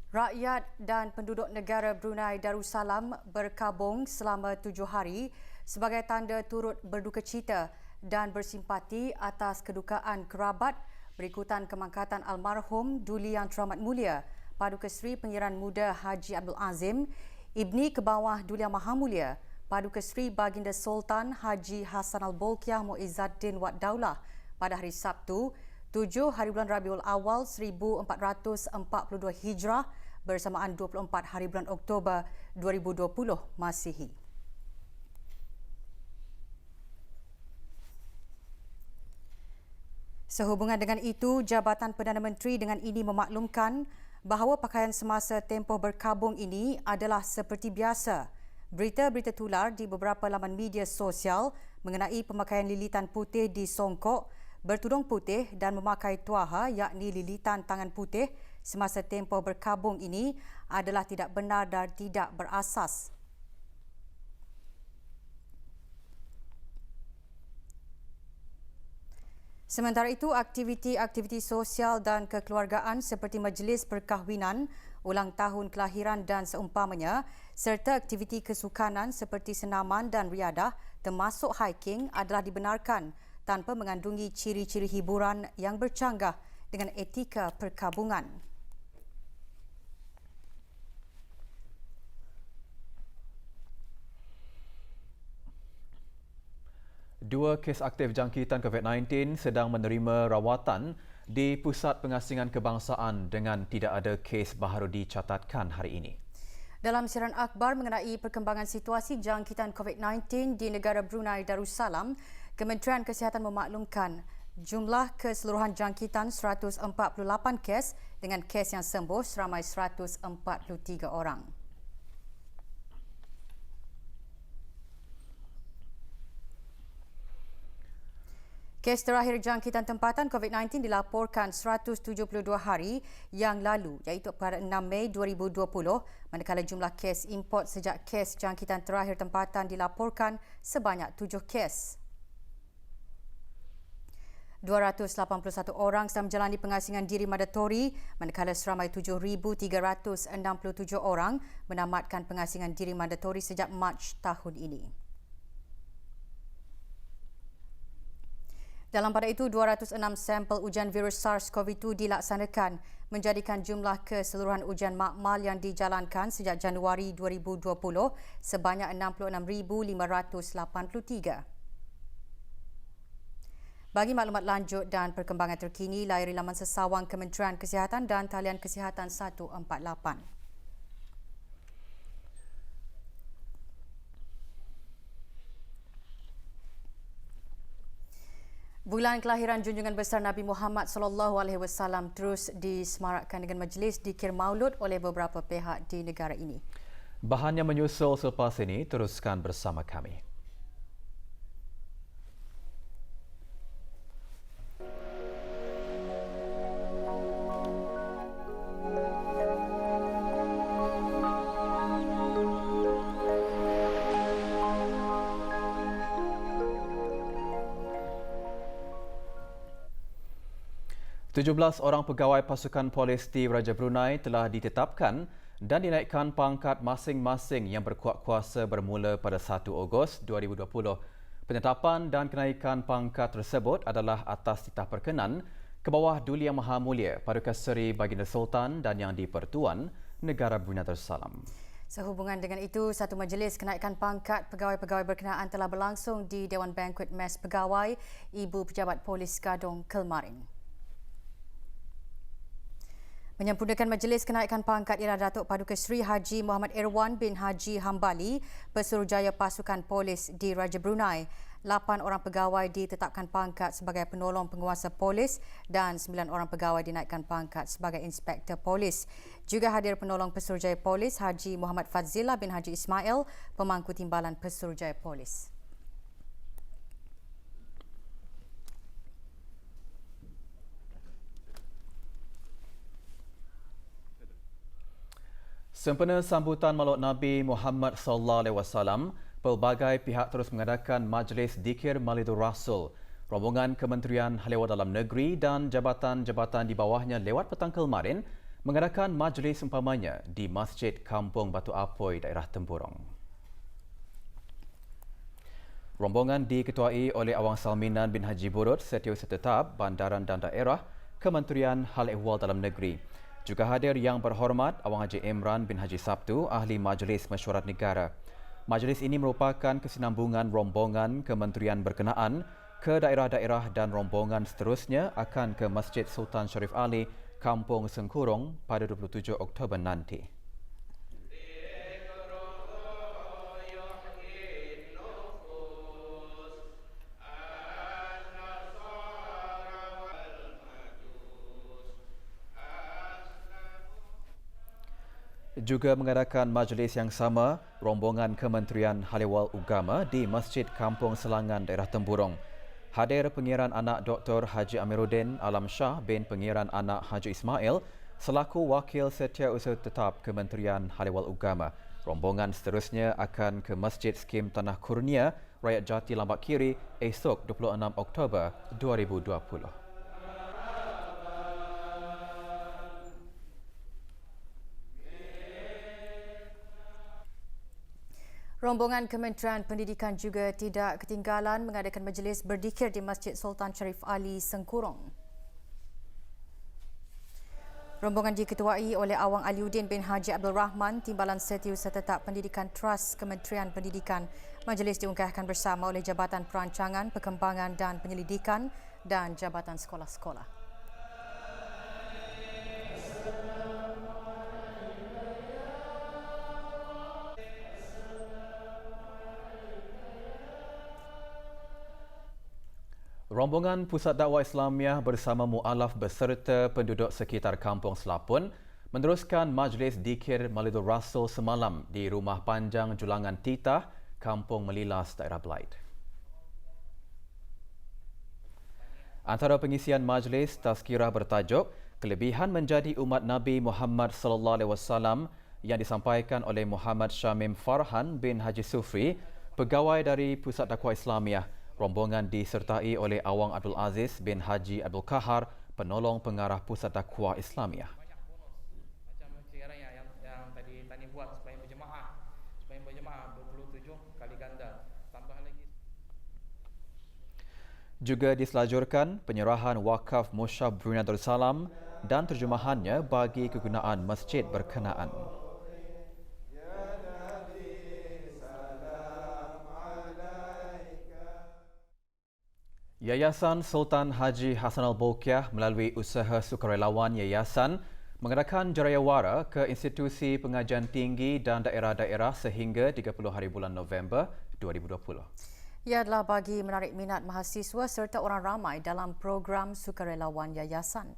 Rakyat dan penduduk negara Brunei Darussalam berkabung selama 7 hari sebagai tanda turut berduka cita dan bersimpati atas kedukaan kerabat berikutan kemangkatan almarhum Duli Yang Teramat Mulia Paduka Seri Pengiran Muda Haji Abdul Azim, Ibni Kebawah Duli Yang Maha Mulia Paduka Seri Baginda Sultan Haji Hassan Al-Bolkiah Muizzaddin Wad Daulah pada hari Sabtu 7 hari bulan Rabiul Awal 1442 Hijrah bersamaan 24 hari bulan Oktober 2020 Masihi. Sehubungan dengan itu, Jabatan Perdana Menteri dengan ini memaklumkan bahawa pakaian semasa tempoh berkabung ini adalah seperti biasa. Berita-berita tular di beberapa laman media sosial mengenai pemakaian lilitan putih di songkok, bertudung putih dan memakai tuaha yakni lilitan tangan putih semasa tempoh berkabung ini adalah tidak benar dan tidak berasas. Sementara itu, aktiviti-aktiviti sosial dan kekeluargaan seperti majlis perkahwinan, ulang tahun kelahiran dan seumpamanya serta aktiviti kesukanan seperti senaman dan riadah termasuk hiking adalah dibenarkan tanpa mengandungi ciri-ciri hiburan yang bercanggah dengan etika perkabungan. Dua kes aktif jangkitan COVID-19 sedang menerima rawatan di Pusat Pengasingan Kebangsaan dengan tidak ada kes baru dicatatkan hari ini. Dalam siaran akhbar mengenai perkembangan situasi jangkitan COVID-19 di negara Brunei Darussalam, Kementerian Kesihatan memaklumkan jumlah keseluruhan jangkitan 148 kes dengan kes yang sembuh seramai 143 orang. Kes terakhir jangkitan tempatan COVID-19 dilaporkan 172 hari yang lalu iaitu pada 6 Mei 2020 manakala jumlah kes import sejak kes jangkitan terakhir tempatan dilaporkan sebanyak 7 kes. 281 orang sedang menjalani pengasingan diri mandatori manakala seramai 7,367 orang menamatkan pengasingan diri mandatori sejak Mac tahun ini. Dalam pada itu, 206 sampel ujian virus SARS-CoV-2 dilaksanakan menjadikan jumlah keseluruhan ujian makmal yang dijalankan sejak Januari 2020 sebanyak 66,583. Bagi maklumat lanjut dan perkembangan terkini, layari laman sesawang Kementerian Kesihatan dan talian Kesihatan 148. Bulan kelahiran junjungan besar Nabi Muhammad SAW terus disemarakkan dengan majlis dikir maulud oleh beberapa pihak di negara ini. Bahan yang menyusul selepas ini, teruskan bersama kami. Tujuh belas orang pegawai pasukan polis di Raja Brunei telah ditetapkan dan dinaikkan pangkat masing-masing yang berkuat kuasa bermula pada 1 Ogos 2020. Penetapan dan kenaikan pangkat tersebut adalah atas titah perkenan ke bawah Duli Yang Maha Mulia Paduka Seri Baginda Sultan dan Yang di-Pertuan Negara Brunei Darussalam. Sehubungan dengan itu, satu majlis kenaikan pangkat pegawai-pegawai berkenaan telah berlangsung di Dewan Bankuet Mes Pegawai Ibu Pejabat Polis Gadong Kelmarin. Menyempurnakan majlis kenaikan pangkat ialah Datuk Paduka Seri Haji Muhammad Irwan bin Haji Hambali, Pesuruhjaya Pasukan Polis di Raja Brunei. 8 orang pegawai ditetapkan pangkat sebagai penolong penguasa polis dan 9 orang pegawai dinaikkan pangkat sebagai inspektor polis. Juga hadir penolong Pesuruhjaya Polis Haji Muhammad Fadzillah bin Haji Ismail, pemangku timbalan Pesuruhjaya Polis. Sempena sambutan Maulid Nabi Muhammad SAW, pelbagai pihak terus mengadakan majlis dikir Maulidur Rasul. Rombongan Kementerian Hal Ehwal Dalam Negeri dan jabatan-jabatan di bawahnya lewat petang kemarin mengadakan majlis umpamanya di Masjid Kampung Batu Apoi, daerah Tempurong. Rombongan diketuai oleh Awang Salminan bin Haji Burut, Setiausaha Tetap Bandaran dan Daerah, Kementerian Hal Ehwal Dalam Negeri. Juga hadir Yang Berhormat Awang Haji Imran bin Haji Sabtu, Ahli Majlis Mesyuarat Negara. Majlis ini merupakan kesinambungan rombongan kementerian berkenaan ke daerah-daerah dan rombongan seterusnya akan ke Masjid Sultan Sharif Ali, Kampung Sengkurong pada 27 Oktober nanti. Juga mengadakan majlis yang sama rombongan Kementerian Hal Ehwal Agama di Masjid Kampung Selangan, daerah Tempurong. Hadir Pengiran Anak Dr. Haji Amiruddin Alam Shah bin Pengiran Anak Haji Ismail selaku Wakil Setiausaha Tetap Kementerian Hal Ehwal Agama. Rombongan seterusnya akan ke Masjid Skim Tanah Kurnia, Rakyat Jati Lambak Kiri esok 26 Oktober 2020. Rombongan Kementerian Pendidikan juga tidak ketinggalan mengadakan majlis berzikir di Masjid Sultan Sharif Ali, Sengkurong. Rombongan diketuai oleh Awang Aliuddin bin Haji Abdul Rahman, Timbalan Setiausaha Tetap Pendidikan Trust Kementerian Pendidikan. Majlis diungkahkan bersama oleh Jabatan Perancangan, Perkembangan dan Penyelidikan dan Jabatan Sekolah-Sekolah. Rombongan Pusat Dakwah Islamiah bersama mualaf beserta penduduk sekitar Kampung Selapun meneruskan majlis dikir Maulidur Rasul semalam di Rumah Panjang Julangan Titah, Kampung Melilas, daerah Belait. Antara pengisian majlis, tazkirah bertajuk Kelebihan Menjadi Umat Nabi Muhammad sallallahu alaihi wasallam yang disampaikan oleh Muhammad Syamim Farhan bin Haji Sufri, pegawai dari Pusat Dakwah Islamiah. Rombongan disertai oleh Awang Abdul Aziz bin Haji Abdul Kahar, penolong pengarah Pusat Dakwah Islamiah. Macam sekarang yang tadi Tani buat supaya berjemaah 27 kali ganda. Tambah lagi. Juga diselajurkan penyerahan wakaf Musyaf Brunei Darussalam dan terjemahannya bagi kegunaan masjid berkenaan. Yayasan Sultan Haji Hassan Al-Bolkiah melalui usaha sukarelawan yayasan mengadakan jarayawara ke institusi pengajian tinggi dan daerah-daerah sehingga 30 hari bulan November 2020. Ia adalah bagi menarik minat mahasiswa serta orang ramai dalam program sukarelawan yayasan.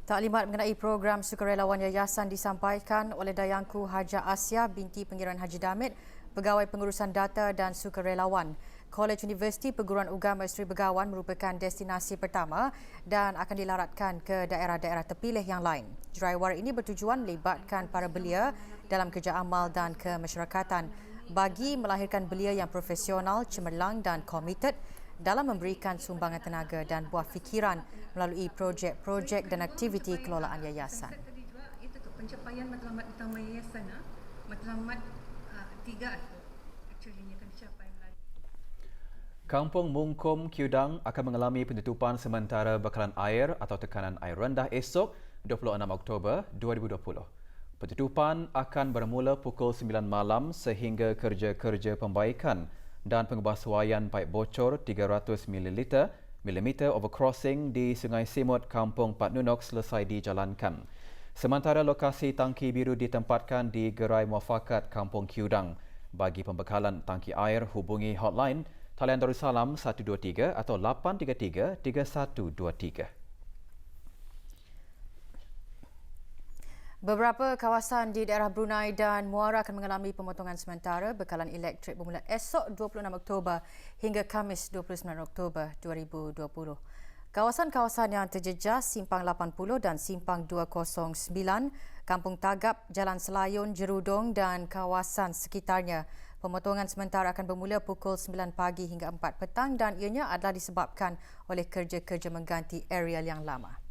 Taklimat mengenai program sukarelawan yayasan disampaikan oleh Dayangku Haja Asia binti Pengiran Haji Damit, Pegawai Pengurusan Data dan Sukarelawan. College Universiti Perguruan Agama Seri Begawan merupakan destinasi pertama dan akan dilaratkan ke daerah-daerah terpilih yang lain. Jarayawara ini bertujuan melibatkan para belia dalam kerja amal dan kemasyarakatan bagi melahirkan belia yang profesional, cemerlang dan komited dalam memberikan sumbangan tenaga dan buah fikiran melalui projek-projek dan aktiviti kelolaan yayasan. Itu tu pencapaian matlamat utama yayasan, matlamat 3 tu actually ini akan dicapai. Kampung Mungkum, Kiudang akan mengalami penutupan sementara bekalan air atau tekanan air rendah esok 26 Oktober 2020. Penutupan akan bermula pukul 9 malam sehingga kerja-kerja pembaikan dan pengubahsuaian paip bocor 300 mm overcrossing di Sungai Simut, Kampung Pat Nunok selesai dijalankan. Sementara lokasi tangki biru ditempatkan di Gerai Muafakat Kampung Kiudang. Bagi pembekalan tangki air, hubungi hotline Talian Darussalam 123 atau 833 3123. Beberapa kawasan di daerah Brunei dan Muara akan mengalami pemotongan sementara bekalan elektrik bermula esok 26 Oktober hingga Khamis 29 Oktober 2020. Kawasan-kawasan yang terjejas Simpang 80 dan Simpang 209, Kampung Tagap, Jalan Selayun, Jerudong dan kawasan sekitarnya. Pemotongan sementara akan bermula pukul 9 pagi hingga 4 petang dan ianya adalah disebabkan oleh kerja-kerja mengganti aerial yang lama.